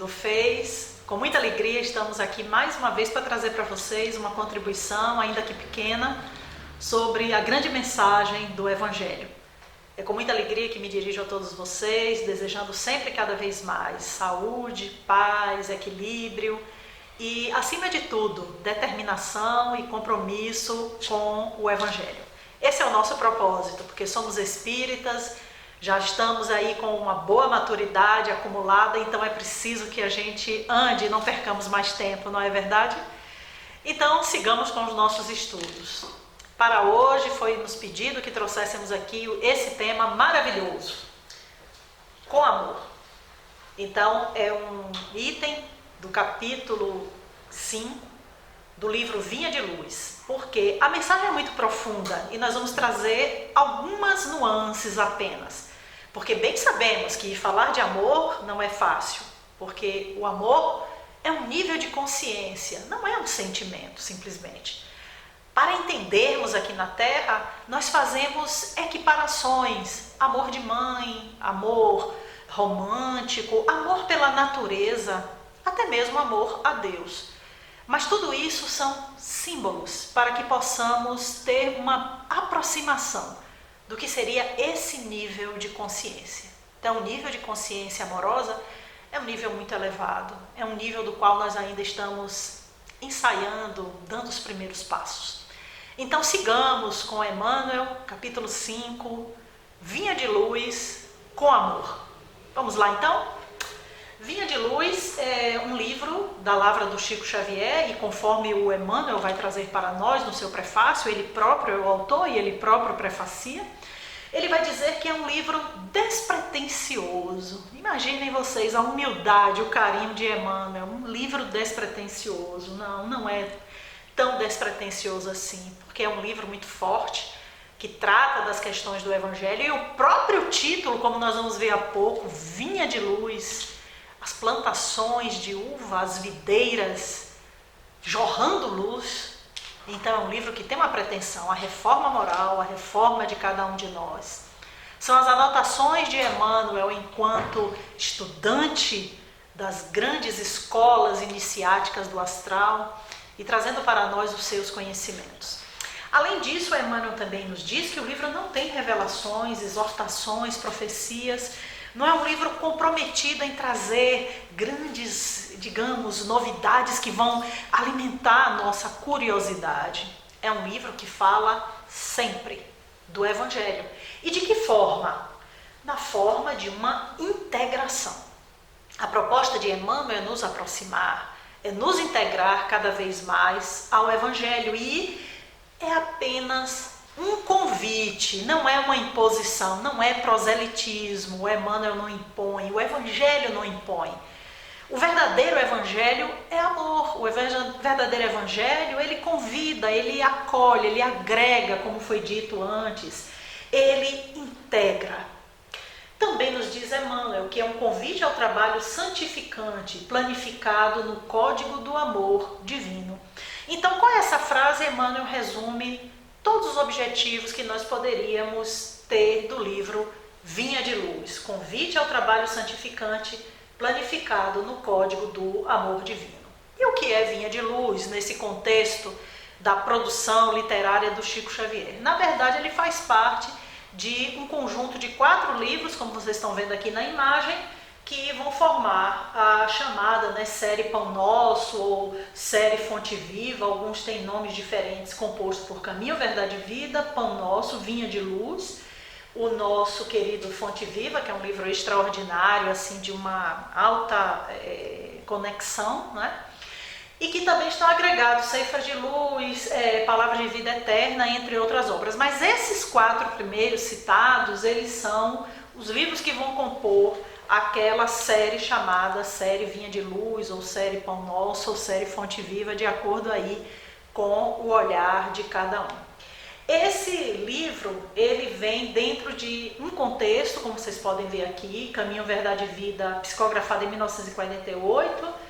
do Face. Com muita alegria estamos aqui mais uma vez para trazer para vocês uma contribuição, ainda que pequena, sobre a grande mensagem do Evangelho. É com muita alegria que me dirijo a todos vocês, desejando sempre cada vez mais saúde, paz, equilíbrio e, acima de tudo, determinação e compromisso com o Evangelho. Esse é o nosso propósito, porque somos espíritas, já estamos aí com uma boa maturidade acumulada, então é preciso que a gente ande e não percamos mais tempo, não é verdade? Então, sigamos com os nossos estudos. Para hoje foi nos pedido que trouxéssemos aqui esse tema maravilhoso, com amor. Então, é um item do capítulo 5 do livro Vinha de Luz, porque a mensagem é muito profunda e nós vamos trazer algumas nuances apenas, porque bem sabemos que falar de amor não é fácil, porque o amor é um nível de consciência, não é um sentimento simplesmente. Para entendermos aqui na Terra, nós fazemos equiparações, amor de mãe, amor romântico, amor pela natureza, até mesmo amor a Deus. Mas tudo isso são símbolos para que possamos ter uma aproximação do que seria esse nível de consciência. Então, o nível de consciência amorosa é um nível muito elevado, é um nível do qual nós ainda estamos ensaiando, dando os primeiros passos. Então, sigamos com Emmanuel, capítulo 5, Vinha de Luz com Amor. Vamos lá, então? Vinha de Luz é um livro da lavra do Chico Xavier e conforme o Emmanuel vai trazer para nós no seu prefácio, ele próprio é o autor e ele próprio prefacia, ele vai dizer que é um livro despretensioso. Imaginem vocês a humildade, o carinho de Emmanuel, um livro despretensioso. Não é tão despretensioso assim, porque é um livro muito forte, que trata das questões do Evangelho e o próprio título, como nós vamos ver há pouco, Vinha de Luz, as plantações de uva, as videiras jorrando luz. Então é um livro que tem uma pretensão, a reforma moral, a reforma de cada um de nós. São as anotações de Emmanuel enquanto estudante das grandes escolas iniciáticas do astral e trazendo para nós os seus conhecimentos. Além disso, Emmanuel também nos diz que o livro não tem revelações, exortações, profecias. Não é um livro comprometido em trazer grandes, digamos, novidades que vão alimentar a nossa curiosidade. É um livro que fala sempre do Evangelho. E de que forma? Na forma de uma integração. A proposta de Emmanuel é nos aproximar, é nos integrar cada vez mais ao Evangelho e é apenas um convite, não é uma imposição, não é proselitismo, o Emmanuel não impõe, o Evangelho não impõe. O verdadeiro Evangelho é amor, o verdadeiro Evangelho ele convida, ele acolhe, ele agrega, como foi dito antes, ele integra. Também nos diz Emmanuel que é um convite ao trabalho santificante, planificado no código do amor divino. Então, com essa frase, Emmanuel resume todos os objetivos que nós poderíamos ter do livro Vinha de Luz, convite ao trabalho santificante planificado no código do amor divino. E o que é Vinha de Luz nesse contexto da produção literária do Chico Xavier? Na verdade, ele faz parte de um conjunto de 4 livros, como vocês estão vendo aqui na imagem, que vão formar a chamada série Pão Nosso ou série Fonte Viva. Alguns têm nomes diferentes, composto por Caminho, Verdade e Vida, Pão Nosso, Vinha de Luz, o nosso querido Fonte Viva, que é um livro extraordinário, assim, de uma alta conexão, né? E que também estão agregados Ceifas de Luz, Palavras de Vida Eterna, entre outras obras. Mas esses 4 primeiros citados, eles são os livros que vão compor aquela série chamada série Vinha de Luz, ou série Pão Nosso, ou série Fonte Viva, de acordo aí com o olhar de cada um. Esse livro, ele vem dentro de um contexto, como vocês podem ver aqui, Caminho, Verdade e Vida, psicografado em 1948,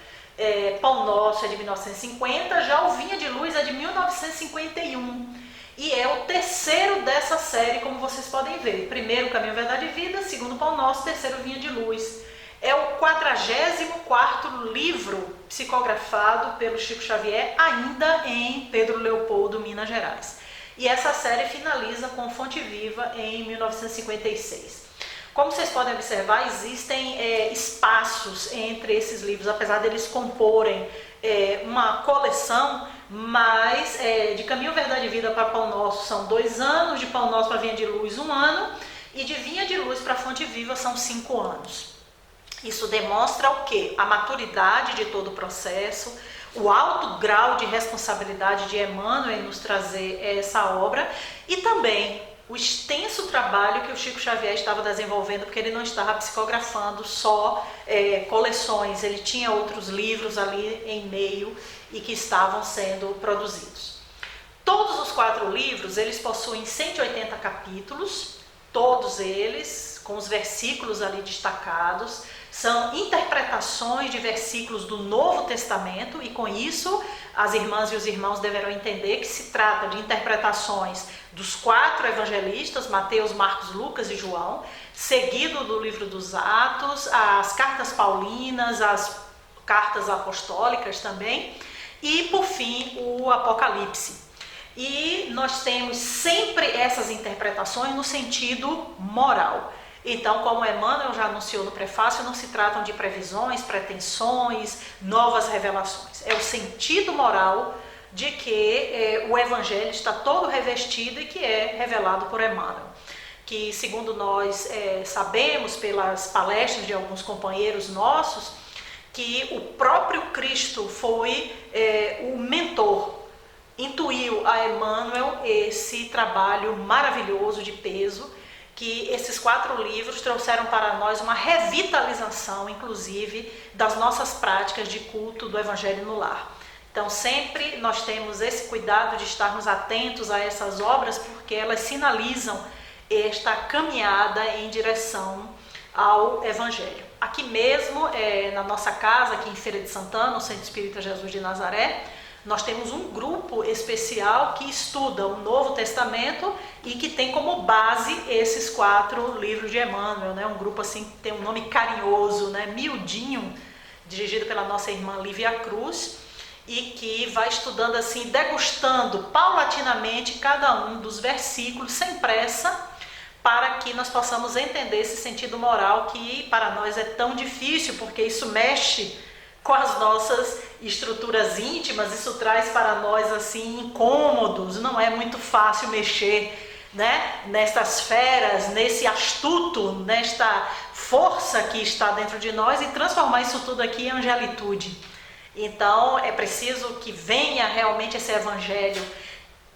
Pão Nosso é de 1950, já o Vinha de Luz é de 1951. E é o terceiro dessa série, como vocês podem ver. Primeiro, Caminho, Verdade e Vida. Segundo, Pão Nosso. Terceiro, Vinha de Luz. É o 44º livro psicografado pelo Chico Xavier, ainda em Pedro Leopoldo, Minas Gerais. E essa série finaliza com Fonte Viva em 1956. Como vocês podem observar, existem espaços entre esses livros, apesar deles comporem uma coleção, mas de Caminho, Verdade e Vida para Pão Nosso são 2 anos, de Pão Nosso para Vinha de Luz 1 ano, e de Vinha de Luz para Fonte Viva são 5 anos. Isso demonstra o quê? A maturidade de todo o processo, o alto grau de responsabilidade de Emmanuel em nos trazer essa obra e também o extenso trabalho que o Chico Xavier estava desenvolvendo, porque ele não estava psicografando só coleções, ele tinha outros livros ali em meio e que estavam sendo produzidos. Todos os 4 livros, eles possuem 180 capítulos, todos eles com os versículos ali destacados, são interpretações de versículos do Novo Testamento e com isso as irmãs e os irmãos deverão entender que se trata de interpretações dos 4 evangelistas, Mateus, Marcos, Lucas e João, seguido do livro dos Atos, as cartas paulinas, as cartas apostólicas também e por fim o Apocalipse. E nós temos sempre essas interpretações no sentido moral. Então, como Emmanuel já anunciou no prefácio, não se tratam de previsões, pretensões, novas revelações. É o sentido moral de que o Evangelho está todo revestido e que é revelado por Emmanuel. Que, segundo nós sabemos pelas palestras de alguns companheiros nossos, que o próprio Cristo foi o mentor, intuiu a Emmanuel esse trabalho maravilhoso de peso, que esses 4 livros trouxeram para nós uma revitalização, inclusive, das nossas práticas de culto do Evangelho no lar. Então, sempre nós temos esse cuidado de estarmos atentos a essas obras, porque elas sinalizam esta caminhada em direção ao Evangelho. Aqui mesmo, na nossa casa, aqui em Feira de Santana, no Centro Espírita Jesus de Nazaré, nós temos um grupo especial que estuda o Novo Testamento e que tem como base esses 4 livros de Emmanuel, né? Um grupo assim que tem um nome carinhoso, né? Miudinho, dirigido pela nossa irmã Lívia Cruz, e que vai estudando assim, degustando paulatinamente cada um dos versículos, sem pressa, para que nós possamos entender esse sentido moral que para nós é tão difícil, porque isso mexe com as nossas estruturas íntimas, isso traz para nós assim incômodos, não é muito fácil mexer, né, nestas feras, nesse astuto, nesta força que está dentro de nós e transformar isso tudo aqui em angelitude. Então é preciso que venha realmente esse Evangelho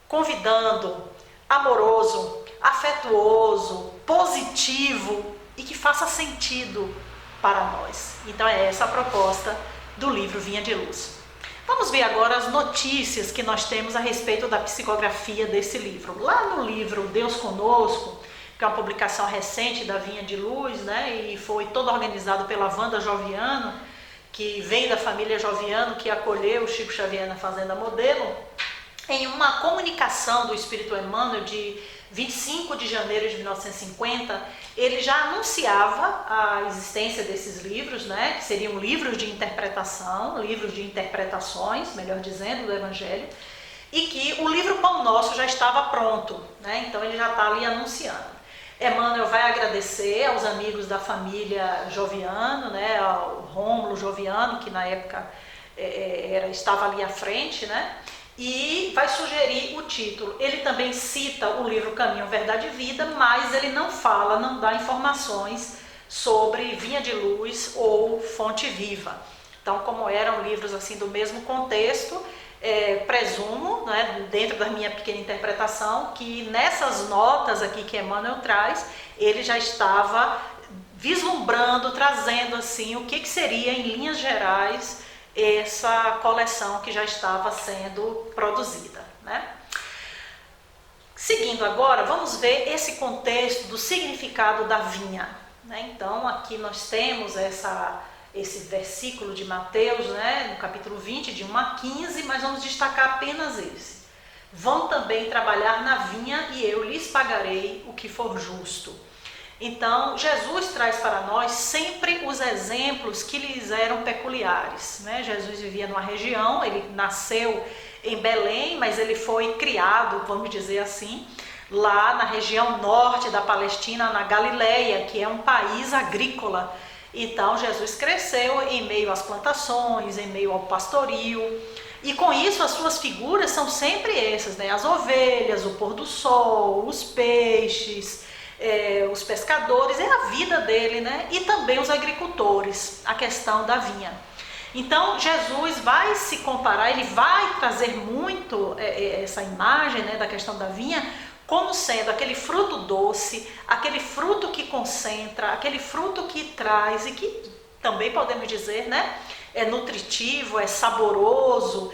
convidando, amoroso, afetuoso, positivo e que faça sentido para nós. Então é essa a proposta do livro Vinha de Luz. Vamos ver agora as notícias que nós temos a respeito da psicografia desse livro. Lá no livro Deus Conosco, que é uma publicação recente da Vinha de Luz, né, e foi todo organizado pela Wanda Joviano, que vem da família Joviano, que acolheu o Chico Xavier na Fazenda Modelo, em uma comunicação do Espírito Emmanuel de 25 de janeiro de 1950, ele já anunciava a existência desses livros, né, que seriam livros de interpretação, livros de interpretações, melhor dizendo, do Evangelho, e que o livro Pão Nosso já estava pronto, né, então ele já está ali anunciando. Emmanuel vai agradecer aos amigos da família Joviano, né, ao Rômulo Joviano, que na época estava ali à frente, né, e vai sugerir o título. Ele também cita o livro Caminho, Verdade e Vida, mas ele não fala, não dá informações sobre Vinha de Luz ou Fonte Viva. Então, como eram livros assim do mesmo contexto, presumo, né, dentro da minha pequena interpretação, que nessas notas aqui que Emmanuel traz, ele já estava vislumbrando, trazendo assim o que seria em linhas gerais essa coleção que já estava sendo produzida, né? Seguindo agora, vamos ver esse contexto do significado da vinha, né? Então, aqui nós temos esse versículo de Mateus, né, no capítulo 20, de 1 a 15, mas vamos destacar apenas esse. Vão também trabalhar na vinha e eu lhes pagarei o que for justo. Então, Jesus traz para nós sempre os exemplos que lhes eram peculiares, né? Jesus vivia numa região, ele nasceu em Belém, mas ele foi criado, vamos dizer assim, lá na região norte da Palestina, na Galileia, que é um país agrícola. Então, Jesus cresceu em meio às plantações, em meio ao pastorio, e com isso as suas figuras são sempre essas, né? As ovelhas, o pôr do sol, os peixes, os pescadores, é a vida dele, né? E também os agricultores, a questão da vinha. Então Jesus vai se comparar, ele vai trazer muito essa imagem, né, da questão da vinha, como sendo aquele fruto doce, aquele fruto que concentra, aquele fruto que traz e que também podemos dizer, né, é nutritivo, é saboroso,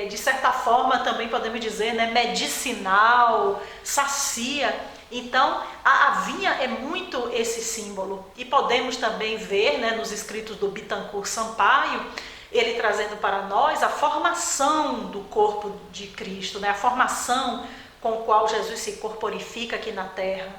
de certa forma também podemos dizer, né, medicinal, sacia. Então a vinha é muito esse símbolo, e podemos também ver, né, nos escritos do Bittencourt Sampaio, ele trazendo para nós a formação do corpo de Cristo, né, a formação com o qual Jesus se corporifica aqui na terra.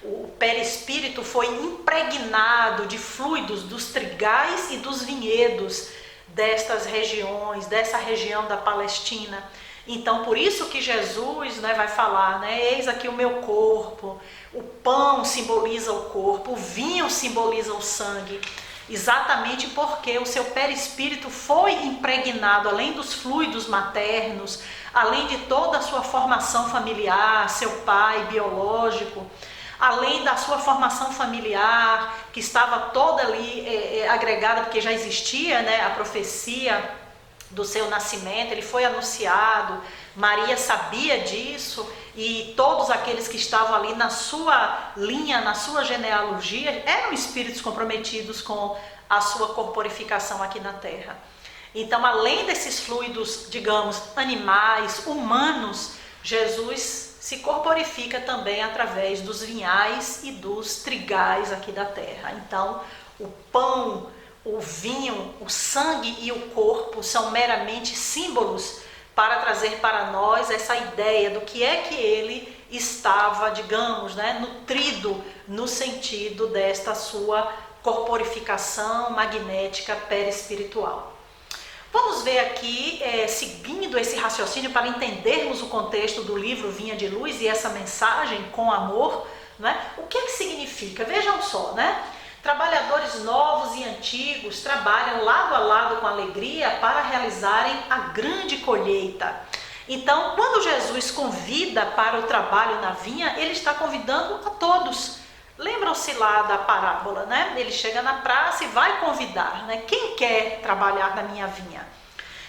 O perispírito foi impregnado de fluidos dos trigais e dos vinhedos destas regiões, dessa região da Palestina. Então, por isso que Jesus, né, vai falar, né, eis aqui o meu corpo, o pão simboliza o corpo, o vinho simboliza o sangue, exatamente porque o seu perispírito foi impregnado, além dos fluidos maternos, além de toda a sua formação familiar, seu pai biológico, além da sua formação familiar, que estava toda ali agregada, porque já existia, né, a profecia do seu nascimento, ele foi anunciado, Maria sabia disso, e todos aqueles que estavam ali na sua linha, na sua genealogia, eram espíritos comprometidos com a sua corporificação aqui na terra. Então, além desses fluidos, digamos, animais, humanos, Jesus se corporifica também através dos vinhais e dos trigais aqui da terra. Então, o pão, o vinho, o sangue e o corpo são meramente símbolos para trazer para nós essa ideia do que é que ele estava, digamos, né, nutrido no sentido desta sua corporificação magnética perispiritual. Vamos ver aqui, seguindo esse raciocínio, para entendermos o contexto do livro Vinha de Luz e essa mensagem com amor, né? O que significa? Vejam só, né? Trabalhadores novos e antigos trabalham lado a lado com alegria para realizarem a grande colheita. Então, quando Jesus convida para o trabalho na vinha, ele está convidando a todos. Lembram-se lá da parábola, né? Ele chega na praça e vai convidar, né? Quem quer trabalhar na minha vinha?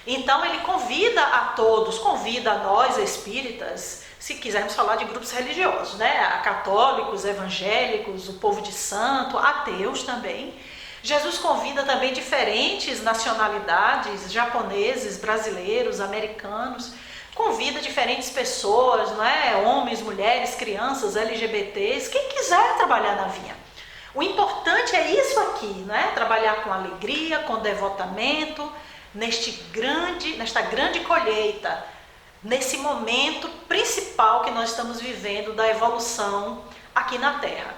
Então ele convida a todos, convida a nós espíritas, se quisermos falar de grupos religiosos, né? A católicos, evangélicos, o povo de santo, ateus também. Jesus convida também diferentes nacionalidades, japoneses, brasileiros, americanos. Convida diferentes pessoas, não é? Homens, mulheres, crianças, LGBTs, quem quiser trabalhar na vinha. O importante é isso aqui, né? Trabalhar com alegria, com devotamento, nesta grande colheita, nesse momento principal que nós estamos vivendo da evolução aqui na Terra.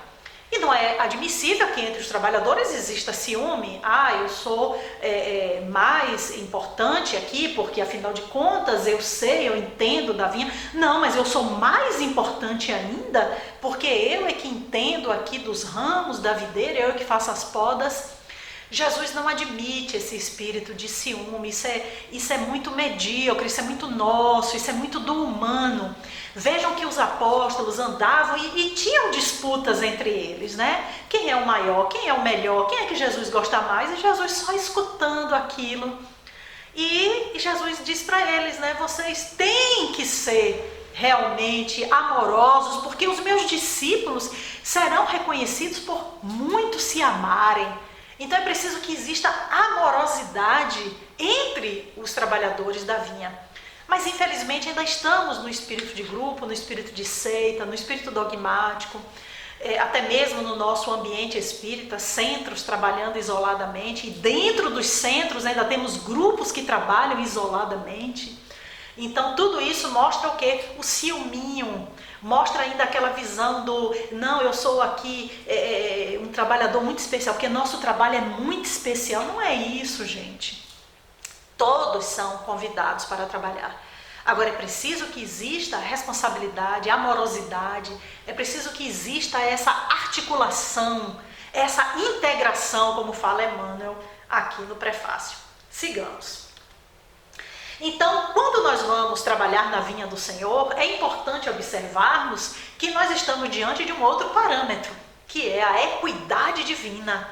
E não é admissível que entre os trabalhadores exista ciúme. Eu sou mais importante aqui, porque afinal de contas eu sei, eu entendo da vinha. Não, mas eu sou mais importante ainda, porque eu é que entendo aqui dos ramos da videira, eu é que faço as podas. Jesus não admite esse espírito de ciúme, isso é muito medíocre, isso é muito nosso, isso é muito do humano. Vejam que os apóstolos andavam e tinham disputas entre eles, né? Quem é o maior, quem é o melhor, quem é que Jesus gosta mais? E Jesus só escutando aquilo. E Jesus diz para eles, né? Vocês têm que ser realmente amorosos, porque os meus discípulos serão reconhecidos por muito se amarem. Então é preciso que exista amorosidade entre os trabalhadores da vinha. Mas infelizmente ainda estamos no espírito de grupo, no espírito de seita, no espírito dogmático, até mesmo no nosso ambiente espírita, centros trabalhando isoladamente, e dentro dos centros ainda temos grupos que trabalham isoladamente. Então tudo isso mostra o quê? O ciúminho, mostra ainda aquela visão do, não, eu sou aqui um trabalhador muito especial, porque nosso trabalho é muito especial. Não é isso, gente. Todos são convidados para trabalhar. Agora é preciso que exista responsabilidade, amorosidade, é preciso que exista essa articulação, essa integração, como fala Emmanuel aqui no prefácio. Sigamos. Então, quando nós vamos trabalhar na vinha do Senhor, é importante observarmos que nós estamos diante de um outro parâmetro, que é a equidade divina.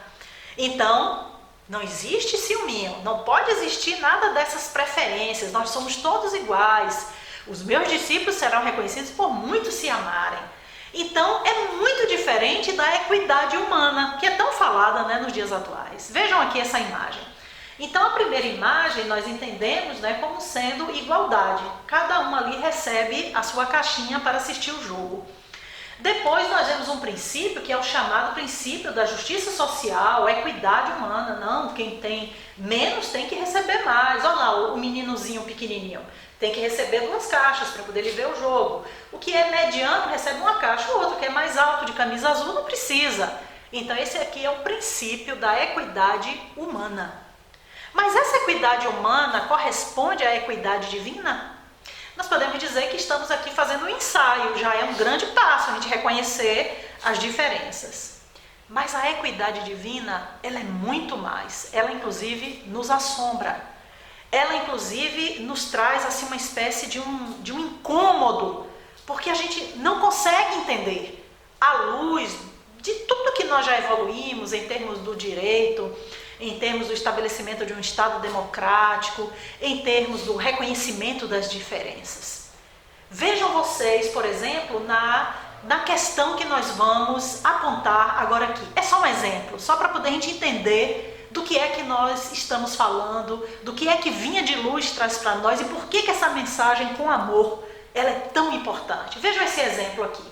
Então, não existe ciúminho, não pode existir nada dessas preferências, nós somos todos iguais. Os meus discípulos serão reconhecidos por muitos se amarem. Então, é muito diferente da equidade humana, que é tão falada, né, nos dias atuais. Vejam aqui essa imagem. Então, a primeira imagem nós entendemos, né, como sendo igualdade. Cada um ali recebe a sua caixinha para assistir o jogo. Depois nós vemos um princípio que é o chamado princípio da justiça social, equidade humana. Não, quem tem menos tem que receber mais. Olha lá o meninozinho pequenininho, tem que receber 2 caixas para poder ele ver o jogo. O que é mediano recebe 1 caixa, o outro que é mais alto, de camisa azul, não precisa. Então esse aqui é o princípio da equidade humana. Mas essa equidade humana corresponde à equidade divina? Nós podemos dizer que estamos aqui fazendo um ensaio, já é um grande passo a gente reconhecer as diferenças. Mas a equidade divina, ela é muito mais, ela inclusive nos assombra. Ela inclusive nos traz assim uma espécie de um incômodo, porque a gente não consegue entender à luz de tudo que nós já evoluímos em termos do direito, em termos do estabelecimento de um Estado democrático, em termos do reconhecimento das diferenças. Vejam vocês, por exemplo, na questão que nós vamos apontar agora aqui. É só um exemplo, só para poder a gente entender do que é que nós estamos falando, do que é que Vinha de Luz traz para nós e por que essa mensagem com amor ela é tão importante. Vejam esse exemplo aqui.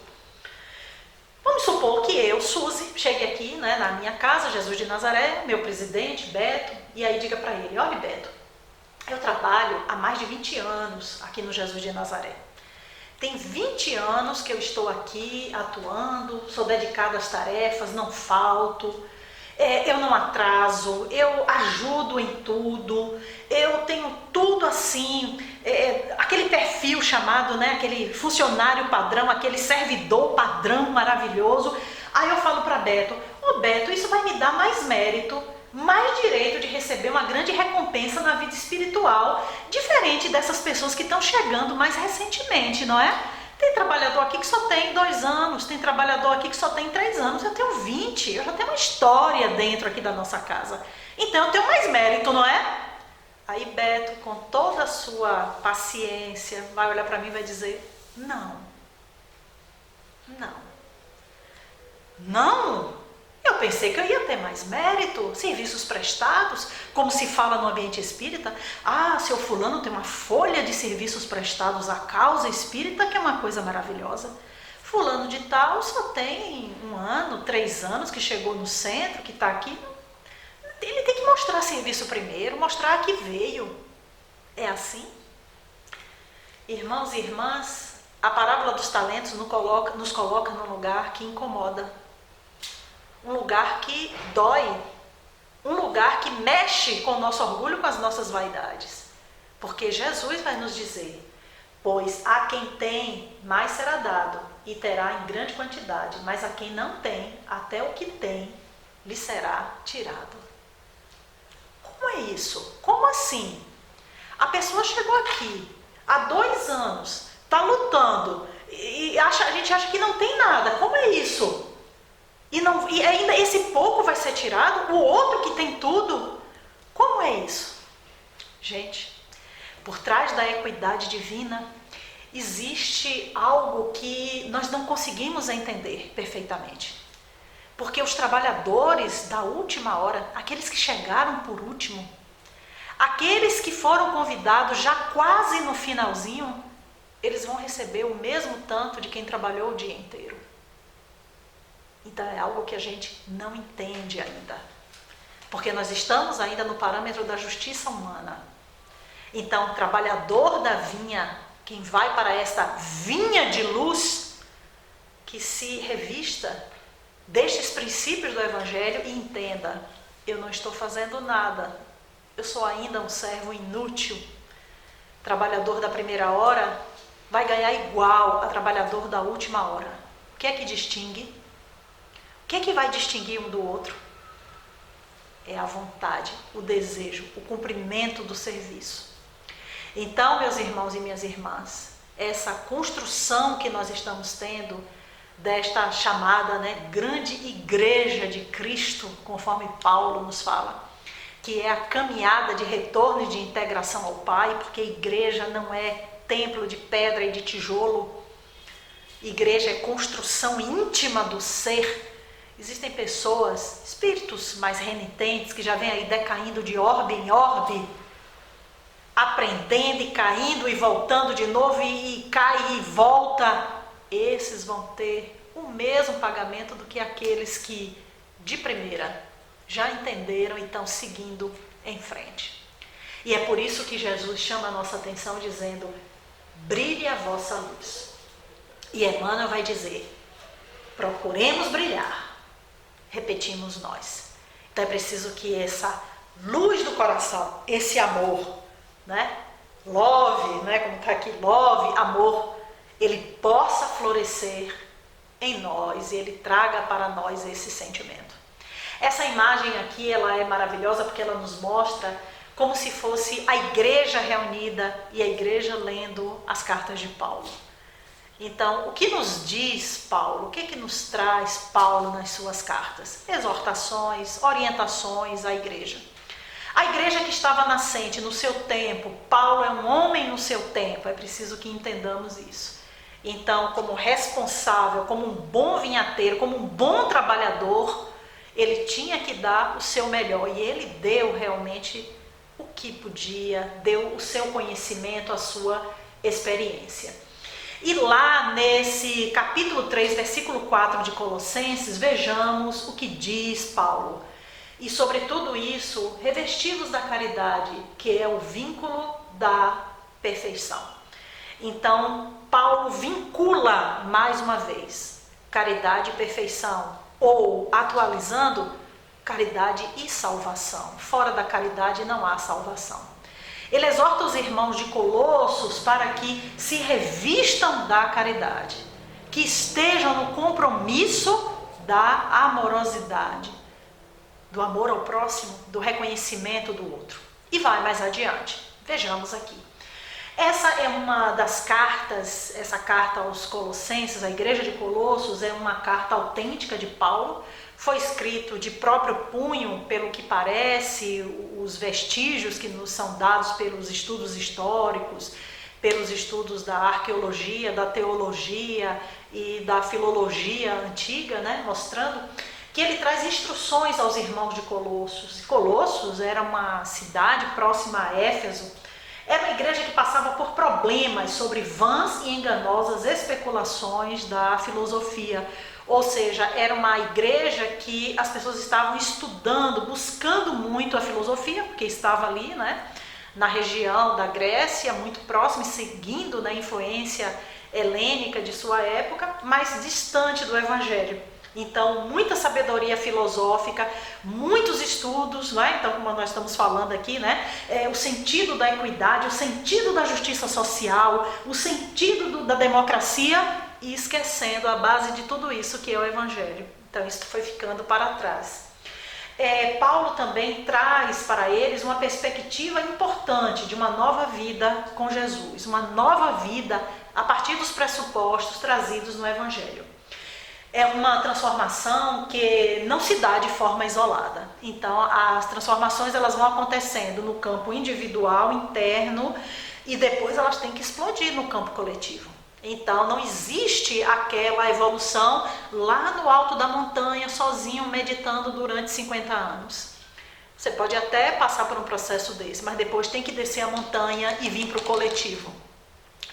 Vamos supor que eu, Suzy, chegue aqui, né, na minha casa, Jesus de Nazaré, meu presidente, Beto, e aí diga para ele, olha Beto, eu trabalho há mais de 20 anos aqui no Jesus de Nazaré. Tem 20 anos que eu estou aqui atuando, sou dedicada às tarefas, não falto, eu não atraso, eu ajudo em tudo, eu tenho tudo assim, aquele perfil chamado, né, aquele funcionário padrão, aquele servidor padrão maravilhoso. Aí eu falo para Beto, Beto, isso vai me dar mais mérito, mais direito de receber uma grande recompensa na vida espiritual, diferente dessas pessoas que estão chegando mais recentemente, não é? Tem trabalhador aqui que só tem 2 anos, tem trabalhador aqui que só tem 3 anos, eu tenho 20, eu já tenho uma história dentro aqui da nossa casa. Então eu tenho mais mérito, não é? Aí Beto, com toda a sua paciência, vai olhar para mim e vai dizer, não. Eu pensei que eu ia ter mais mérito, serviços prestados, como se fala no ambiente espírita. Seu fulano tem uma folha de serviços prestados à causa espírita, que é uma coisa maravilhosa. Fulano de tal só tem 1 ano, 3 anos, que chegou no centro, que está aqui. Ele tem que mostrar serviço primeiro, mostrar que veio. É assim? Irmãos e irmãs, a parábola dos talentos nos coloca num lugar que incomoda. Um lugar que dói, um lugar que mexe com o nosso orgulho, com as nossas vaidades. Porque Jesus vai nos dizer, pois a quem tem, mais será dado, e terá em grande quantidade, mas a quem não tem, até o que tem, lhe será tirado. Como é isso? Como assim? A pessoa chegou aqui, há 2 anos, está lutando, e a gente acha que não tem nada. Como é isso? E ainda esse pouco vai ser tirado? O outro que tem tudo? Como é isso? Gente, por trás da equidade divina, existe algo que nós não conseguimos entender perfeitamente. Porque os trabalhadores da última hora, aqueles que chegaram por último, aqueles que foram convidados já quase no finalzinho, eles vão receber o mesmo tanto de quem trabalhou o dia inteiro. Então é algo que a gente não entende ainda, porque nós estamos ainda no parâmetro da justiça humana. Então, trabalhador da vinha, quem vai para esta vinha de luz, que se revista destes princípios do Evangelho e entenda: eu não estou fazendo nada, eu sou ainda um servo inútil. Trabalhador da primeira hora vai ganhar igual a trabalhador da última hora. O que é que distingue? O que é que vai distinguir um do outro? É a vontade, o desejo, o cumprimento do serviço. Então, meus irmãos e minhas irmãs, essa construção que nós estamos tendo desta chamada, grande igreja de Cristo, conforme Paulo nos fala, que é a caminhada de retorno e de integração ao Pai, porque igreja não é templo de pedra e de tijolo, igreja é construção íntima do ser. Existem pessoas, espíritos mais renitentes, que já vêm aí decaindo de orbe em orbe, aprendendo e caindo e voltando de novo, e cai e volta. Esses vão ter o mesmo pagamento do que aqueles que, de primeira, já entenderam e estão seguindo em frente. E é por isso que Jesus chama a nossa atenção dizendo: brilhe a vossa luz. E Emmanuel vai dizer: procuremos brilhar. Repetimos nós. Então é preciso que essa luz do coração, esse amor, love, como está aqui, love, amor, ele possa florescer em nós e ele traga para nós esse sentimento. Essa imagem aqui, ela é maravilhosa porque ela nos mostra como se fosse a igreja reunida e a igreja lendo as cartas de Paulo. Então, o que nos diz Paulo? O que nos traz Paulo nas suas cartas? Exortações, orientações à igreja. A igreja que estava nascente no seu tempo, Paulo é um homem no seu tempo, é preciso que entendamos isso. Então, como responsável, como um bom vinhateiro, como um bom trabalhador, ele tinha que dar o seu melhor, e ele deu realmente o que podia, deu o seu conhecimento, a sua experiência. E lá nesse capítulo 3, versículo 4 de Colossenses, vejamos o que diz Paulo. E sobre tudo isso, revestidos da caridade, que é o vínculo da perfeição. Então, Paulo vincula mais uma vez caridade e perfeição, ou atualizando, caridade e salvação. Fora da caridade não há salvação. Ele exorta os irmãos de Colossos para que se revistam da caridade, que estejam no compromisso da amorosidade, do amor ao próximo, do reconhecimento do outro. E vai mais adiante. Vejamos aqui. Essa é uma das cartas, essa carta aos Colossenses, a igreja de Colossos, é uma carta autêntica de Paulo. Foi escrito de próprio punho, pelo que parece, os vestígios que nos são dados pelos estudos históricos, pelos estudos da arqueologia, da teologia e da filologia antiga, mostrando que ele traz instruções aos irmãos de Colossos. Colossos era uma cidade próxima a Éfeso, era uma igreja que passava por problemas sobre vãs e enganosas especulações da filosofia. Ou seja, era uma igreja que as pessoas estavam estudando, buscando muito a filosofia, porque estava ali, na região da Grécia, muito próximo, seguindo a influência helênica de sua época, mas distante do Evangelho. Então, muita sabedoria filosófica, muitos estudos, então, como nós estamos falando aqui, o sentido da equidade, o sentido da justiça social, o sentido da democracia, e esquecendo a base de tudo isso que é o Evangelho. Então isso foi ficando para trás. Paulo também traz para eles uma perspectiva importante de uma nova vida com Jesus, uma nova vida a partir dos pressupostos trazidos no Evangelho. É uma transformação que não se dá de forma isolada. Então as transformações elas vão acontecendo no campo individual, interno, e depois elas têm que explodir no campo coletivo. Então não existe aquela evolução lá no alto da montanha, sozinho, meditando durante 50 anos. Você pode até passar por um processo desse, mas depois tem que descer a montanha e vir para o coletivo.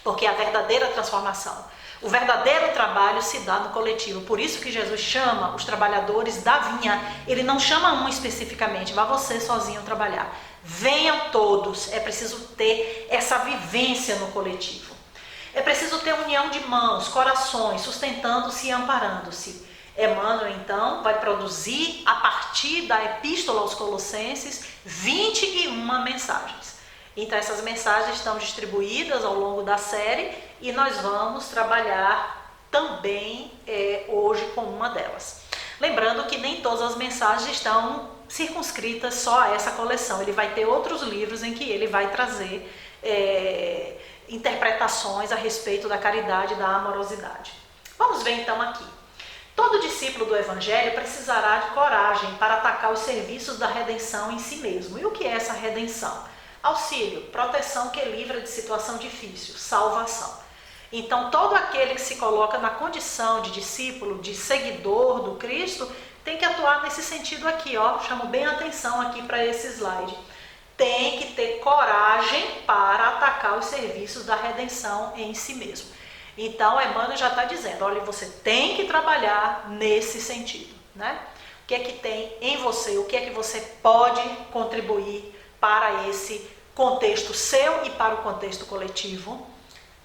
Porque a verdadeira transformação, o verdadeiro trabalho se dá no coletivo. Por isso que Jesus chama os trabalhadores da vinha. Ele não chama um especificamente, vá você sozinho trabalhar. Venham todos. É preciso ter essa vivência no coletivo. É preciso ter união de mãos, corações, sustentando-se e amparando-se. Emmanuel, então, vai produzir, a partir da Epístola aos Colossenses, 21 mensagens. Então, essas mensagens estão distribuídas ao longo da série e nós vamos trabalhar também hoje com uma delas. Lembrando que nem todas as mensagens estão circunscritas só a essa coleção. Ele vai ter outros livros em que ele vai trazer interpretações a respeito da caridade e da amorosidade. Vamos ver então aqui. Todo discípulo do Evangelho precisará de coragem para atacar os serviços da redenção em si mesmo. E o que é essa redenção? Auxílio, proteção que livra de situação difícil, salvação. Então, todo aquele que se coloca na condição de discípulo, de seguidor do Cristo, tem que atuar nesse sentido aqui, ó. Chamo bem a atenção aqui para esse slide. Tem que ter coragem para atacar os serviços da redenção em si mesmo. Então, Emmanuel já está dizendo, olha, você tem que trabalhar nesse sentido, né? O que é que tem em você, o que é que você pode contribuir para esse contexto seu e para o contexto coletivo.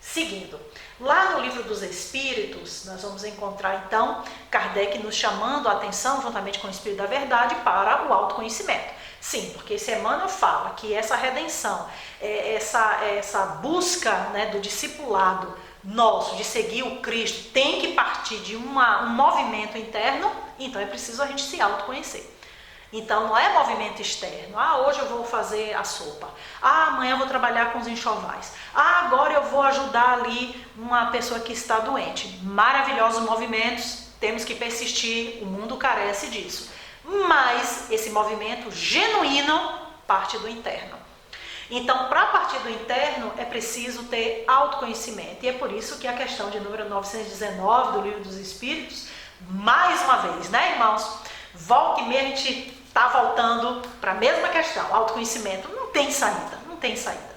Seguindo, lá no Livro dos Espíritos, nós vamos encontrar então Kardec nos chamando a atenção, juntamente com o Espírito da Verdade, para o autoconhecimento. Sim, porque esse Emmanuel fala que essa redenção, essa busca, né, do discipulado nosso, de seguir o Cristo, tem que partir de um movimento interno, então é preciso a gente se autoconhecer. Então não é movimento externo, hoje eu vou fazer a sopa, amanhã eu vou trabalhar com os enxovais, agora eu vou ajudar ali uma pessoa que está doente. Maravilhosos movimentos, temos que persistir, o mundo carece disso. Mas esse movimento genuíno parte do interno. Então, para partir do interno, é preciso ter autoconhecimento. E é por isso que a questão de número 919 do Livro dos Espíritos, mais uma vez, né, irmãos? Volta e meia a gente está voltando para a mesma questão, autoconhecimento. Não tem saída, não tem saída.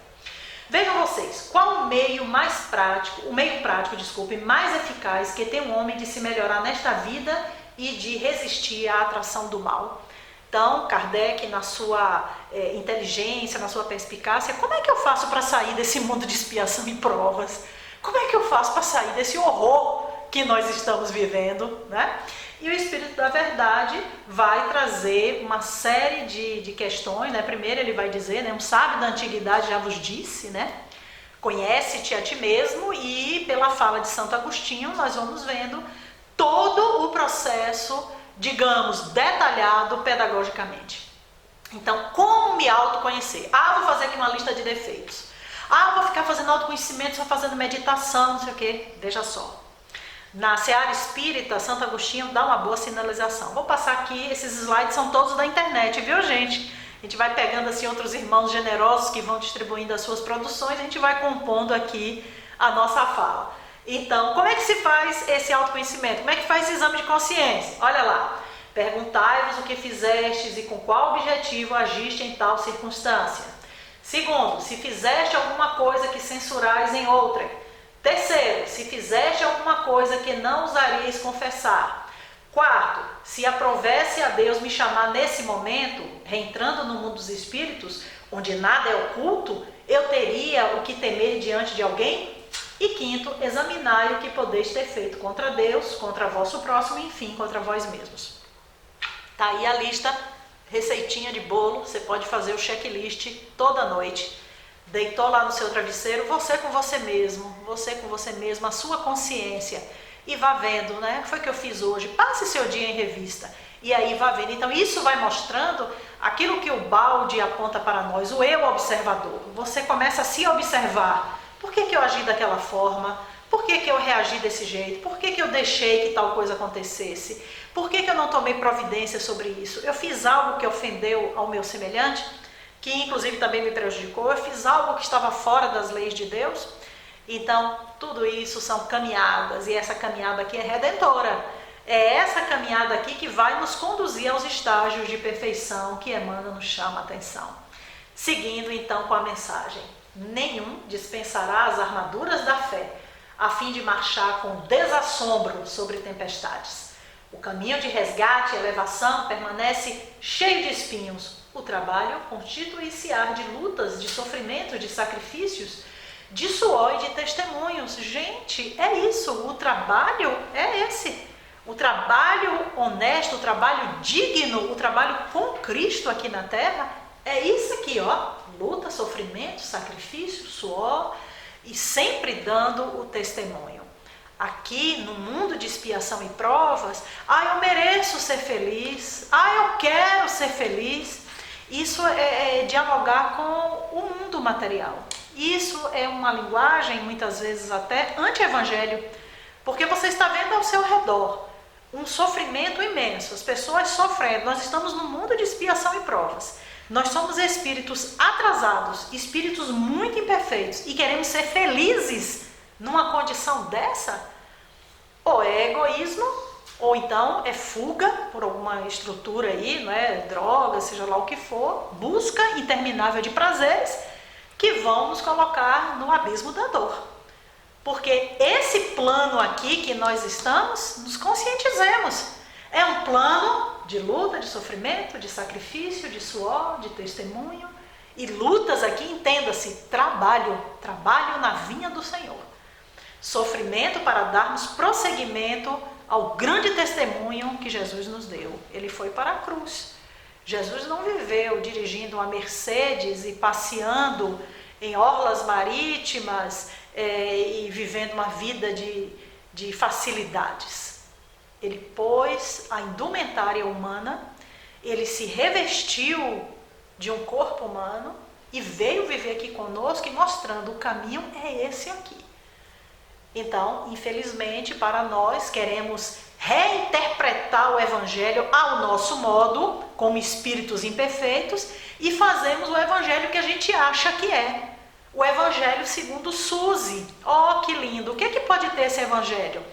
Vejam vocês, qual o meio mais prático, mais eficaz que tem um homem de se melhorar nesta vida e de resistir à atração do mal? Então, Kardec, na sua inteligência, na sua perspicácia, como é que eu faço para sair desse mundo de expiação e provas? Como é que eu faço para sair desse horror que nós estamos vivendo, né? E o Espírito da Verdade vai trazer uma série de questões, né? Primeiro ele vai dizer, né? Um sábio da antiguidade já vos disse, né? Conhece-te a ti mesmo, e pela fala de Santo Agostinho nós vamos vendo todo o processo, digamos, detalhado pedagogicamente. Então, como me autoconhecer? Vou fazer aqui uma lista de defeitos. Vou ficar fazendo autoconhecimento, só fazendo meditação, não sei o quê. Veja só. Na Seara Espírita, Santo Agostinho dá uma boa sinalização. Vou passar aqui, esses slides são todos da internet, viu, gente? A gente vai pegando assim outros irmãos generosos que vão distribuindo as suas produções, a gente vai compondo aqui a nossa fala. Então, como é que se faz esse autoconhecimento? Como é que faz esse exame de consciência? Olha lá. Perguntai-vos o que fizestes e com qual objetivo agiste em tal circunstância. Segundo, se fizeste alguma coisa que censurais em outra. Terceiro, se fizeste alguma coisa que não osaríeis confessar. Quarto, se aprovesse a Deus me chamar nesse momento, reentrando no mundo dos espíritos, onde nada é oculto, eu teria o que temer diante de alguém? E quinto, examinai o que podeis ter feito contra Deus, contra vosso próximo e, enfim, contra vós mesmos. Tá aí a lista, receitinha de bolo, você pode fazer o checklist toda noite. Deitou lá no seu travesseiro, você com você mesmo, a sua consciência, e vá vendo, né? O que foi que eu fiz hoje? Passe seu dia em revista, e aí vá vendo. Então isso vai mostrando aquilo que o balde aponta para nós, o eu observador. Você começa a se observar. Por que eu agi daquela forma? Por que eu reagi desse jeito? Por que eu deixei que tal coisa acontecesse? Por que eu não tomei providência sobre isso? Eu fiz algo que ofendeu ao meu semelhante, que inclusive também me prejudicou? Eu fiz algo que estava fora das leis de Deus? Então, tudo isso são caminhadas, e essa caminhada aqui é redentora. É essa caminhada aqui que vai nos conduzir aos estágios de perfeição que Emmanuel nos chama a atenção. Seguindo então com a mensagem. nenhum dispensará as armaduras da fé, a fim de marchar com desassombro sobre tempestades. O caminho de resgate e elevação permanece cheio de espinhos. O trabalho constitui-se-á de lutas, de sofrimentos, de sacrifícios, de suor e de testemunhos. Gente, é isso, o trabalho é esse. O trabalho honesto, o trabalho digno, o trabalho com Cristo aqui na terra, é isso aqui, ó. Luta, sofrimento, sacrifício, suor e sempre dando o testemunho. Aqui no mundo de expiação e provas, eu mereço ser feliz, eu quero ser feliz. Isso é dialogar com o mundo material. Isso é uma linguagem, muitas vezes até anti-evangelho, porque você está vendo ao seu redor um sofrimento imenso, as pessoas sofrendo. Nós estamos no mundo de expiação e provas. Nós somos espíritos atrasados, espíritos muito imperfeitos e queremos ser felizes numa condição dessa? Ou é egoísmo, ou então é fuga por alguma estrutura aí, droga, seja lá o que for, busca interminável de prazeres que vão nos colocar no abismo da dor. Porque esse plano aqui que nós estamos, nos conscientizemos. É um plano de luta, de sofrimento, de sacrifício, de suor, de testemunho. E lutas aqui, entenda-se, trabalho na vinha do Senhor. Sofrimento para darmos prosseguimento ao grande testemunho que Jesus nos deu. Ele foi para a cruz. Jesus não viveu dirigindo uma Mercedes e passeando em orlas marítimas, e vivendo uma vida de facilidades. Ele pôs a indumentária humana, ele se revestiu de um corpo humano e veio viver aqui conosco e mostrando o caminho é esse aqui. Então, infelizmente, para nós queremos reinterpretar o Evangelho ao nosso modo, como espíritos imperfeitos, e fazemos o Evangelho que a gente acha que é. O Evangelho segundo Suzy. Que lindo! O que pode ter esse Evangelho?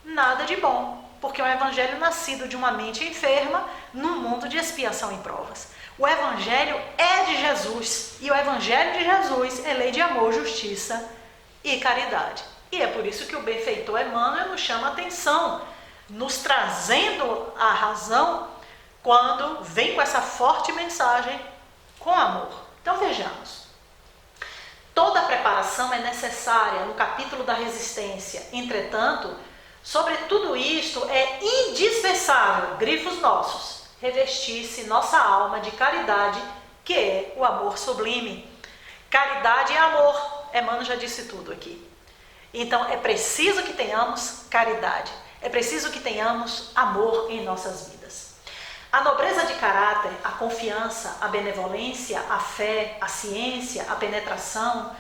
Nada de bom, porque é um Evangelho nascido de uma mente enferma num mundo de expiação e provas. O Evangelho é de Jesus, e o Evangelho de Jesus é lei de amor, justiça e caridade. E é por isso que o benfeitor Emmanuel nos chama a atenção, nos trazendo a razão quando vem com essa forte mensagem com amor. Então vejamos. Toda a preparação é necessária no capítulo da resistência. Entretanto, sobre tudo isto é indispensável, grifos nossos, revestir-se nossa alma de caridade, que é o amor sublime. Caridade é amor. Emmanuel já disse tudo aqui. Então é preciso que tenhamos caridade. É preciso que tenhamos amor em nossas vidas. A nobreza de caráter, a confiança, a benevolência, a fé, a ciência, a penetração,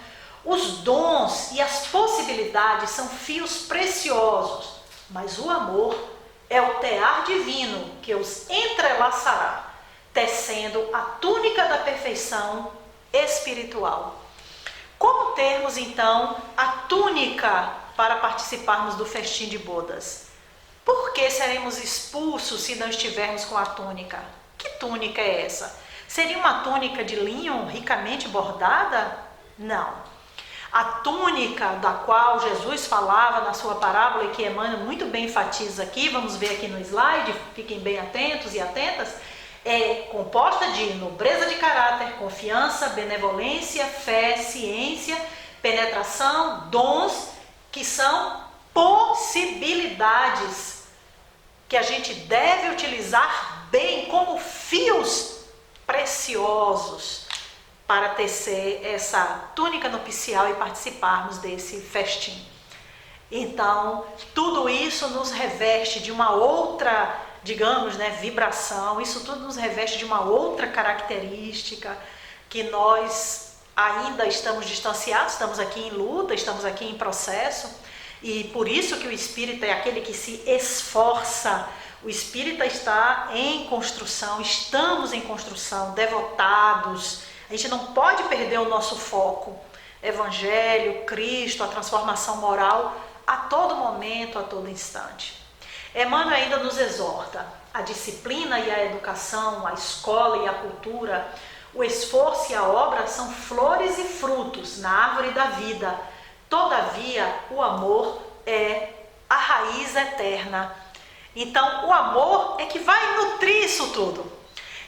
os dons e as possibilidades são fios preciosos, mas o amor é o tear divino que os entrelaçará, tecendo a túnica da perfeição espiritual. Como termos, então, a túnica para participarmos do festim de bodas? Por que seremos expulsos se não estivermos com a túnica? Que túnica é essa? Seria uma túnica de linho ricamente bordada? Não. A túnica da qual Jesus falava na sua parábola e que Emmanuel muito bem enfatiza aqui, vamos ver aqui no slide, fiquem bem atentos e atentas, é composta de nobreza de caráter, confiança, benevolência, fé, ciência, penetração, dons, que são possibilidades que a gente deve utilizar bem como fios preciosos para tecer essa túnica nupcial e participarmos desse festim. Então, tudo isso nos reveste de uma outra, digamos, vibração, isso tudo nos reveste de uma outra característica que nós ainda estamos distanciados, estamos aqui em luta, estamos aqui em processo. E por isso que o espírita é aquele que se esforça. O espírita está em construção, estamos em construção, devotados. A gente não pode perder o nosso foco. Evangelho, Cristo, a transformação moral, a todo momento, a todo instante. Emmanuel ainda nos exorta a disciplina e a educação, a escola e a cultura, O esforço e a obra são flores e frutos na árvore da vida. Todavia, o amor é a raiz eterna. Então, o amor é que vai nutrir isso tudo.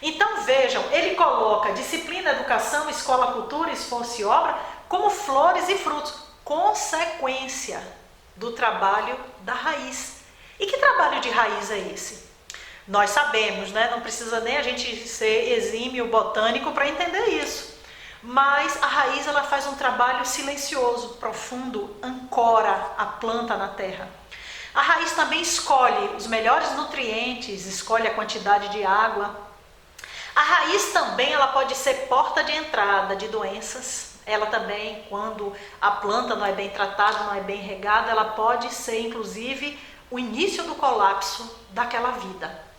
Então, vejam, ele coloca disciplina, educação, escola, cultura, esforço e obra como flores e frutos, consequência do trabalho da raiz. E que trabalho de raiz é esse? Nós sabemos, né? Não precisa nem a gente ser exímio botânico para entender isso. Mas a raiz, ela faz um trabalho silencioso, profundo, ancora a planta na terra. A raiz também escolhe os melhores nutrientes, escolhe a quantidade de água. A raiz também, ela pode ser porta de entrada de doenças. Ela também, quando a planta não é bem tratada, não é bem regada, ela pode ser, inclusive, o início do colapso daquela vida.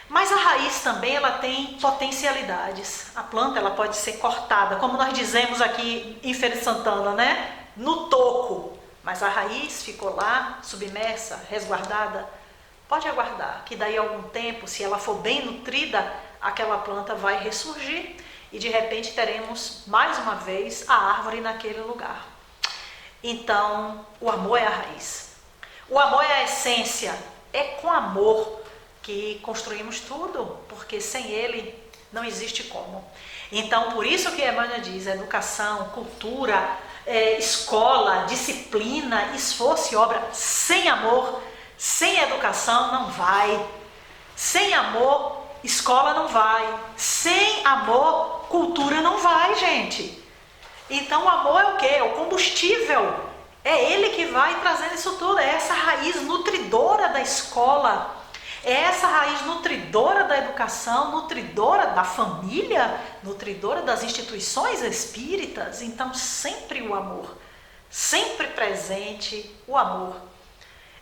Mas a raiz também, ela tem potencialidades. A planta, ela pode ser cortada, como nós dizemos aqui em Feira de Santana, né? No toco. Mas a raiz ficou lá, submersa, resguardada. Pode aguardar, que daí a algum tempo, se ela for bem nutrida, aquela planta vai ressurgir e de repente teremos mais uma vez a árvore naquele lugar. Então, o amor é a raiz. O amor é a essência. É com amor que construímos tudo, porque sem ele não existe como. Então, por isso que Emmanuel diz, educação, cultura, escola, disciplina, esforço e obra. Sem amor, sem educação não vai. Sem amor, escola não vai. Sem amor, cultura não vai, gente. Então o amor é o quê? É o combustível. É ele que vai trazendo isso tudo. É essa raiz nutridora da escola. É essa raiz nutridora da educação, nutridora da família, nutridora das instituições espíritas. Então sempre o amor. Sempre presente o amor.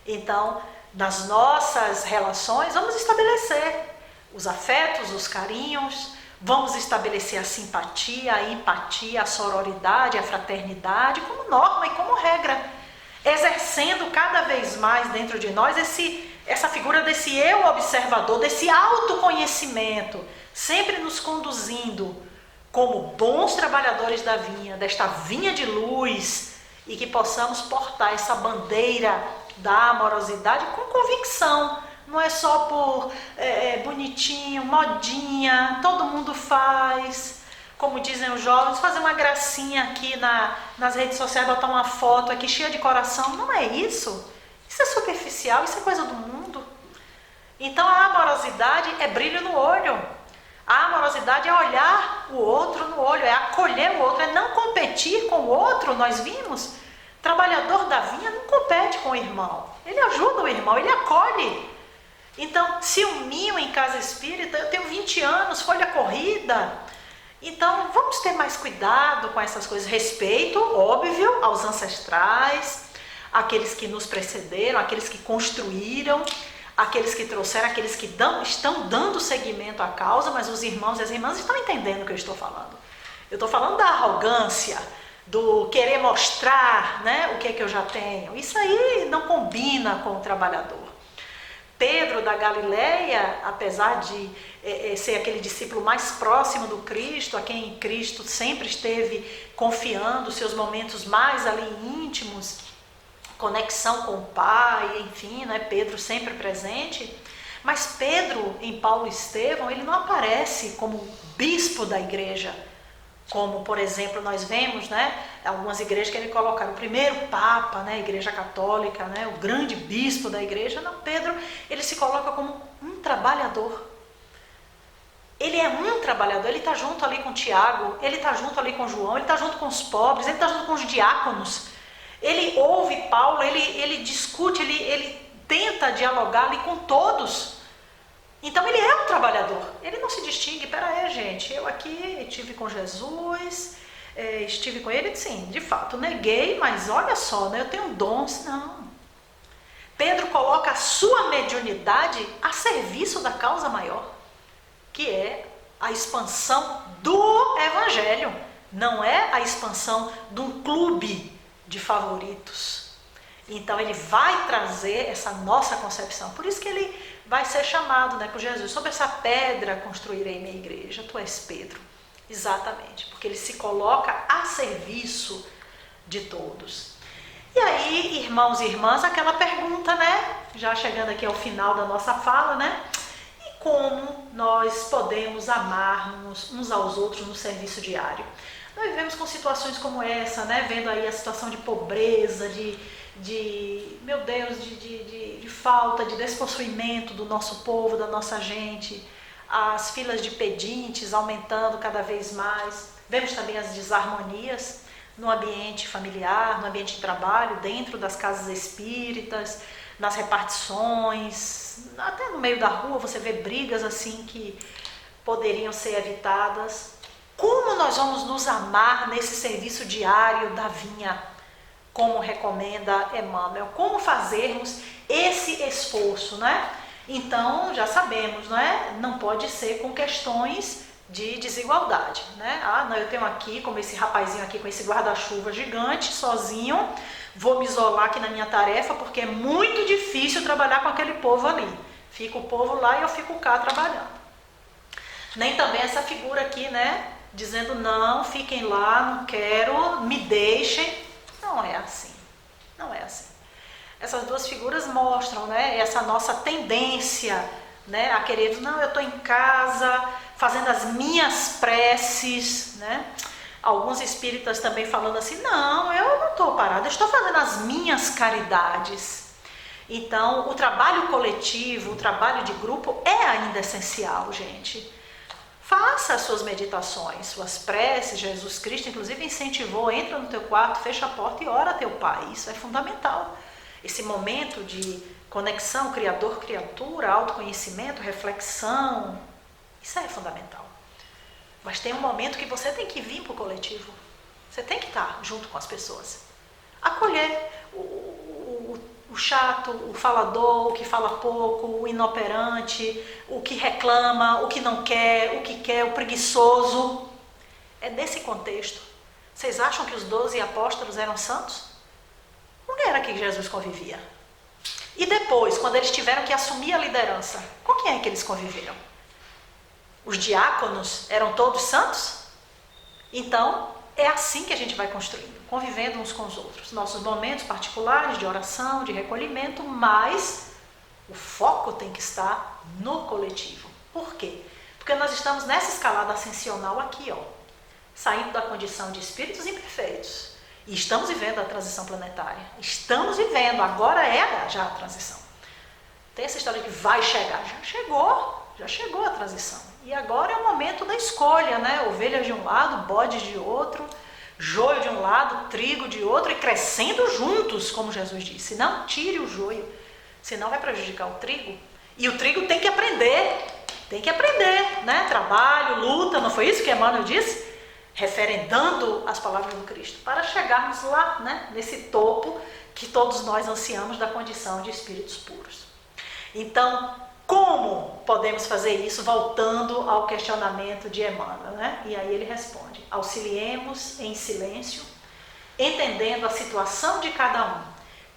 Então, nas nossas relações, vamos estabelecer os afetos, os carinhos, vamos estabelecer a simpatia, a empatia, a sororidade, a fraternidade como norma e como regra, exercendo cada vez mais dentro de nós essa figura desse eu observador, desse autoconhecimento, sempre nos conduzindo como bons trabalhadores da vinha, desta vinha de luz, e que possamos portar essa bandeira da amorosidade com convicção. Não é só por bonitinho, modinha, todo mundo faz, como dizem os jovens, fazer uma gracinha aqui nas redes sociais, botar uma foto aqui cheia de coração. Não é isso. Isso é superficial, isso é coisa do mundo. Então a amorosidade é brilho no olho. A amorosidade é olhar o outro no olho, é acolher o outro, é não competir com o outro. Nós vimos, trabalhador da vinha não compete com o irmão. Ele ajuda o irmão, ele acolhe. Então, se um mimo em casa espírita, eu tenho 20 anos, folha corrida. Então, vamos ter mais cuidado com essas coisas. Respeito, óbvio, aos ancestrais, aqueles que nos precederam, aqueles que construíram, aqueles que trouxeram, aqueles que estão dando seguimento à causa, mas os irmãos e as irmãs estão entendendo o que eu estou falando. Eu estou falando da arrogância, do querer mostrar, né, o que é que eu já tenho. Isso aí não combina com o trabalhador. Pedro da Galileia, apesar de ser aquele discípulo mais próximo do Cristo, a quem Cristo sempre esteve confiando seus momentos mais ali íntimos, conexão com o Pai, enfim, né, Pedro sempre presente. Mas Pedro, em Paulo e Estevão, ele não aparece como bispo da igreja, como, por exemplo, nós vemos, né, algumas igrejas que ele colocaram o primeiro Papa, né, a Igreja Católica, né, o grande bispo da igreja. Não, Pedro, ele se coloca como um trabalhador. Ele é um trabalhador, ele está junto ali com Tiago, ele está junto ali com João, ele está junto com os pobres, ele está junto com os diáconos. Ele ouve Paulo, ele discute, ele tenta dialogar ali com todos. Então ele é um trabalhador, ele não se distingue. Pera aí, gente, eu aqui estive com Jesus, estive com ele, sim, de fato, neguei, mas olha só, né, eu tenho dons. Não. Pedro coloca a sua mediunidade a serviço da causa maior, que é a expansão do Evangelho, não é a expansão de um clube de favoritos. Então ele vai trazer essa nossa concepção, por isso que ele vai ser chamado, né, por Jesus: sobre essa pedra construirei minha igreja. Tu és Pedro, Exatamente, porque ele se coloca a serviço de todos. E aí, irmãos e irmãs, aquela pergunta, né? Já chegando aqui ao final da nossa fala, né? E como nós podemos amar-nos uns aos outros no serviço diário? Nós vivemos com situações como essa, né? Vendo aí a situação de pobreza, meu Deus, de falta, de despossuimento do nosso povo, da nossa gente, as filas de pedintes aumentando cada vez mais. Vemos também as desarmonias no ambiente familiar, no ambiente de trabalho, dentro das casas espíritas, nas repartições, até no meio da rua você vê brigas assim que poderiam ser evitadas. Como nós vamos nos amar nesse serviço diário da vinha, como recomenda Emmanuel? Como fazermos esse esforço, né? Então, já sabemos, né? Não pode ser com questões de desigualdade, né? Ah, não, eu tenho aqui, como esse rapazinho aqui com esse guarda-chuva gigante, sozinho, vou me isolar aqui na minha tarefa porque é muito difícil trabalhar com aquele povo ali. Fica o povo lá e eu fico cá trabalhando. Nem também essa figura aqui, né? Dizendo, não, fiquem lá, não quero, me deixem. Não é assim, não é assim. Essas duas figuras mostram, né, essa nossa tendência, né, a querer, não, eu estou em casa, fazendo as minhas preces, né? Alguns espíritas também falando assim, não, eu não estou parada, eu estou fazendo as minhas caridades. Então, o trabalho coletivo, o trabalho de grupo é ainda essencial, gente. Faça as suas meditações, suas preces. Jesus Cristo, inclusive, incentivou, entra no teu quarto, fecha a porta e ora a teu Pai. Isso é fundamental. Esse momento de conexão, criador-criatura, autoconhecimento, reflexão, isso é fundamental. Mas tem um momento que você tem que vir para o coletivo. Você tem que estar junto com as pessoas. Acolher o chato, o falador, o que fala pouco, o inoperante, o que reclama, o que não quer, o que quer, o preguiçoso. É nesse contexto. Vocês acham que os 12 apóstolos eram santos? Com quem era que Jesus convivia? E depois, quando eles tiveram que assumir a liderança, com quem é que eles conviveram? Os diáconos eram todos santos? Então, é assim que a gente vai construindo, convivendo uns com os outros. Nossos momentos particulares de oração, de recolhimento, mas o foco tem que estar no coletivo. Por quê? Porque nós estamos nessa escalada ascensional aqui, ó, saindo da condição de espíritos imperfeitos. E estamos vivendo a transição planetária. Estamos vivendo, agora é já a transição. Tem essa história que vai chegar. Já chegou a transição. E agora é o momento da escolha, né? Ovelhas de um lado, bodes de outro, joio de um lado, trigo de outro, e crescendo juntos, como Jesus disse. Não tire o joio, senão vai prejudicar o trigo. E o trigo tem que aprender, né? Trabalho, luta, não foi isso que Emmanuel disse? Referendando as palavras do Cristo, para chegarmos lá, né, nesse topo que todos nós ansiamos da condição de espíritos puros. Então, como podemos fazer isso? Voltando ao questionamento de Emmanuel, né? E aí ele responde: auxiliemos em silêncio, entendendo a situação de cada um,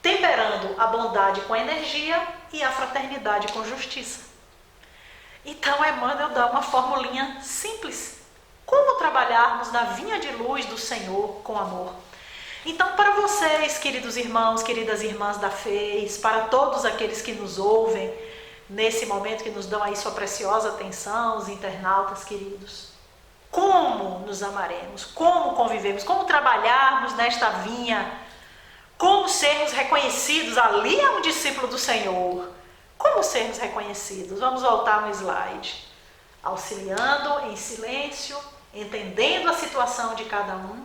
temperando a bondade com energia e a fraternidade com justiça. Então, Emmanuel dá uma formulinha simples. Como trabalharmos na vinha de luz do Senhor com amor? Então, para vocês, queridos irmãos, queridas irmãs da FEIS, para todos aqueles que nos ouvem nesse momento, que nos dão aí sua preciosa atenção, os internautas queridos, como nos amaremos, como convivemos, como trabalharmos nesta vinha, como sermos reconhecidos? Ali é um discípulo do Senhor. Como sermos reconhecidos? Vamos voltar no slide. Auxiliando em silêncio, entendendo a situação de cada um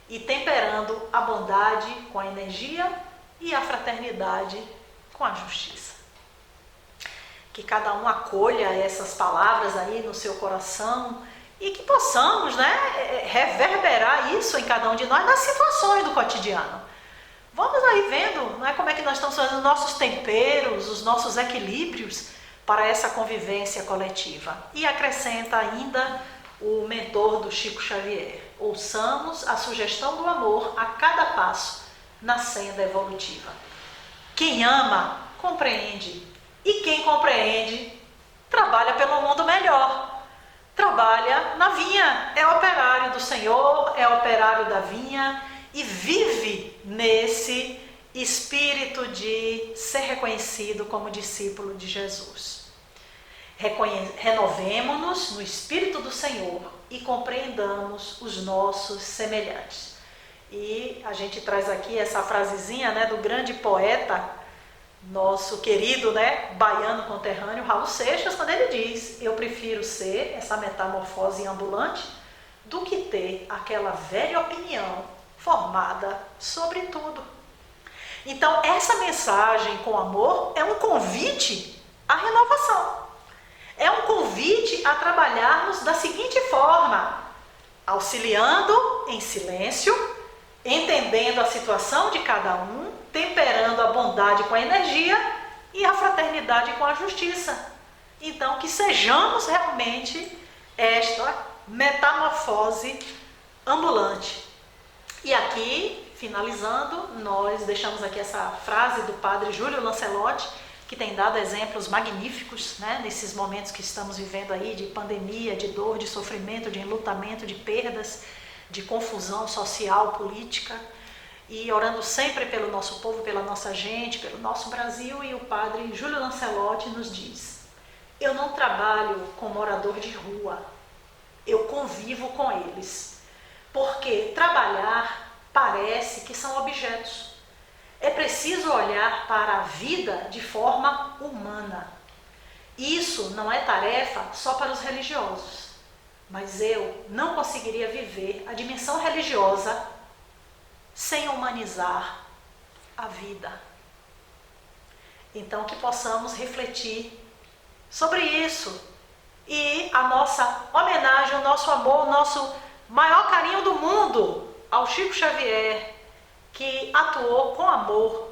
e temperando a bondade com a energia e a fraternidade com a justiça. Que cada um acolha essas palavras aí no seu coração e que possamos, né, reverberar isso em cada um de nós nas situações do cotidiano. Vamos aí vendo, não é, como é que nós estamos fazendo os nossos temperos, os nossos equilíbrios para essa convivência coletiva. E acrescenta ainda o mentor do Chico Xavier: ouçamos a sugestão do amor a cada passo na senda evolutiva. Quem ama, compreende. E quem compreende, trabalha pelo mundo melhor. trabalha na vinha, é operário do Senhor, é operário da vinha e vive nesse espírito de ser reconhecido como discípulo de Jesus. Renovemo-nos no Espírito do Senhor e compreendamos os nossos semelhantes. E a gente traz aqui essa frasezinha, né, do grande poeta, nosso querido, né, baiano conterrâneo, Raul Seixas, quando ele diz: eu prefiro ser essa metamorfose ambulante do que ter aquela velha opinião formada sobre tudo. Então, essa mensagem com amor é um convite à renovação. É um convite a trabalharmos da seguinte forma: auxiliando em silêncio, entendendo a situação de cada um, temperando a bondade com a energia e a fraternidade com a justiça. Então, que sejamos realmente esta metamorfose ambulante. E aqui, finalizando, nós deixamos aqui essa frase do padre Júlio Lancelotti, que tem dado exemplos magníficos, né, nesses momentos que estamos vivendo aí de pandemia, de dor, de sofrimento, de enlutamento, de perdas, de confusão social, política, e orando sempre pelo nosso povo, pela nossa gente, pelo nosso Brasil. E o padre Júlio Lancelotti nos diz: eu não trabalho com morador de rua, eu convivo com eles, porque trabalhar parece que são objetos. É preciso olhar para a vida de forma humana. Isso não é tarefa só para os religiosos, mas eu não conseguiria viver a dimensão religiosa sem humanizar a vida. Então, que possamos refletir sobre isso e a nossa homenagem, o nosso amor, o nosso maior carinho do mundo ao Chico Xavier, que atuou com amor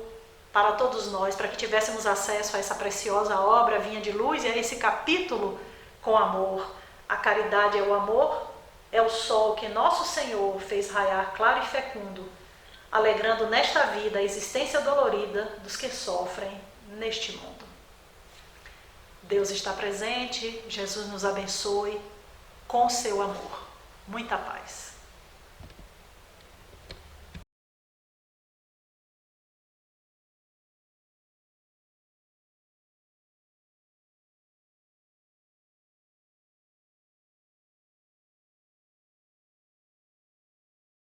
para todos nós, para que tivéssemos acesso a essa preciosa obra Vinha de Luz e a esse capítulo com amor. A caridade é o amor, é o sol que nosso Senhor fez raiar claro e fecundo, alegrando nesta vida a existência dolorida dos que sofrem neste mundo. Deus está presente, Jesus nos abençoe com seu amor. Muita paz.